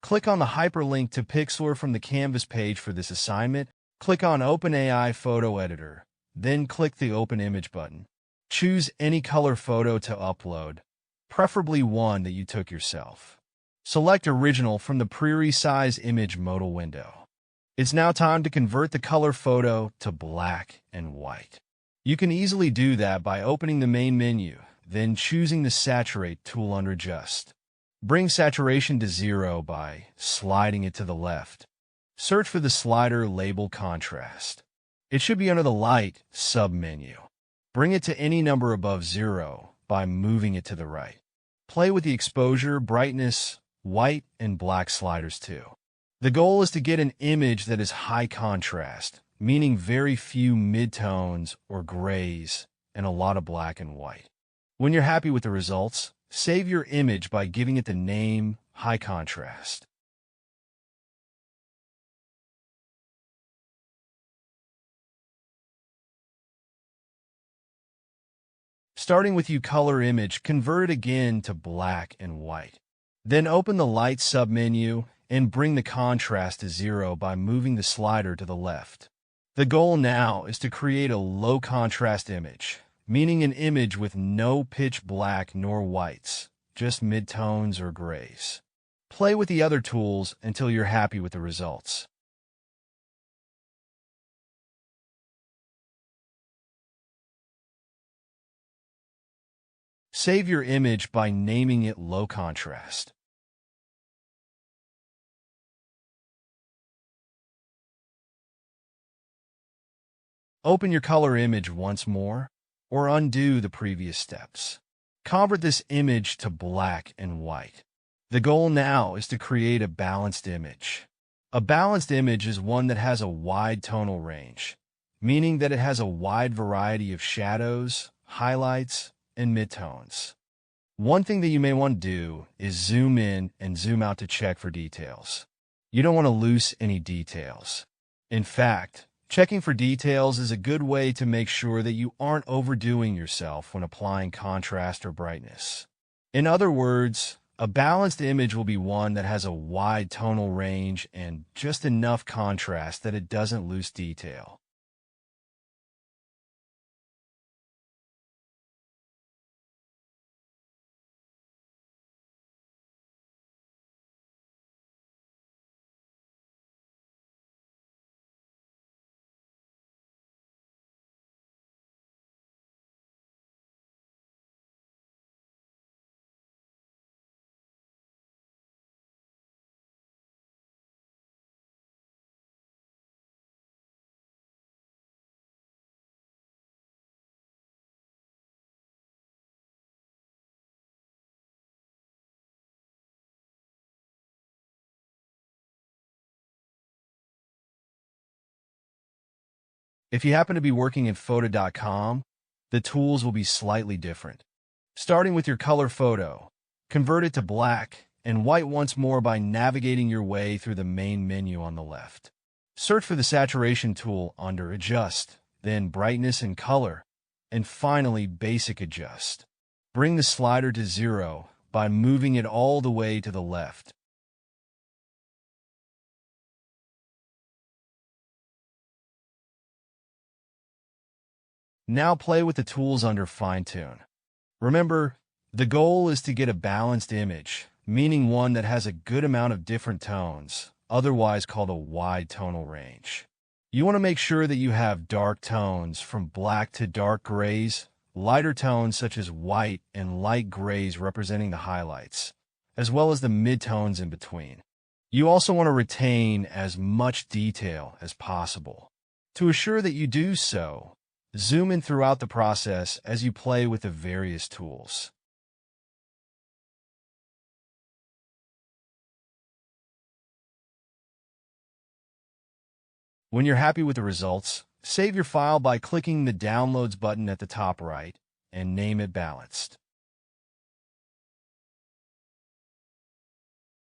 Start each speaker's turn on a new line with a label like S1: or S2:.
S1: Click on the hyperlink to Pixlr from the Canvas page for this assignment. Click on OpenAI Photo Editor, then click the Open Image button. Choose any color photo to upload, preferably one that you took yourself. Select Original from the pre-resized image modal window. It's now time to convert the color photo to black and white. You can easily do that by opening the main menu, then choosing the Saturate tool under Adjust. Bring saturation to 0 by sliding it to the left. Search for the slider labeled Contrast. It should be under the Light sub-menu. Bring it to any number above 0 by moving it to the right. Play with the exposure, brightness, white, and black sliders too. The goal is to get an image that is high contrast, meaning very few midtones or grays and a lot of black and white. When you're happy with the results, save your image by giving it the name High Contrast. Starting with your color image, convert it again to black and white. Then open the Light submenu and bring the contrast to 0 by moving the slider to the left. The goal now is to create a low contrast image, meaning an image with no pitch black nor whites, just midtones or grays. Play with the other tools until you're happy with the results. Save your image by naming it Low Contrast. Open your color image once more, or undo the previous steps. Convert this image to black and white. The goal now is to create a balanced image. A balanced image is one that has a wide tonal range, meaning that it has a wide variety of shadows, highlights, and midtones. One thing that you may want to do is zoom in and zoom out to check for details. You don't want to lose any details. In fact, checking for details is a good way to make sure that you aren't overdoing yourself when applying contrast or brightness. In other words, a balanced image will be one that has a wide tonal range and just enough contrast that it doesn't lose detail. If you happen to be working in Photo.com, the tools will be slightly different. Starting with your color photo, convert it to black and white once more by navigating your way through the main menu on the left. Search for the Saturation tool under Adjust, then Brightness and Color, and finally Basic Adjust. Bring the slider to 0 by moving it all the way to the left. Now play with the tools under Fine-Tune. Remember, the goal is to get a balanced image, meaning one that has a good amount of different tones, otherwise called a wide tonal range. You want to make sure that you have dark tones from black to dark grays, lighter tones such as white and light grays representing the highlights, as well as the midtones in between. You also want to retain as much detail as possible. To assure that you do so, zoom in throughout the process as you play with the various tools. When you're happy with the results, save your file by clicking the Downloads button at the top right and name it Balanced.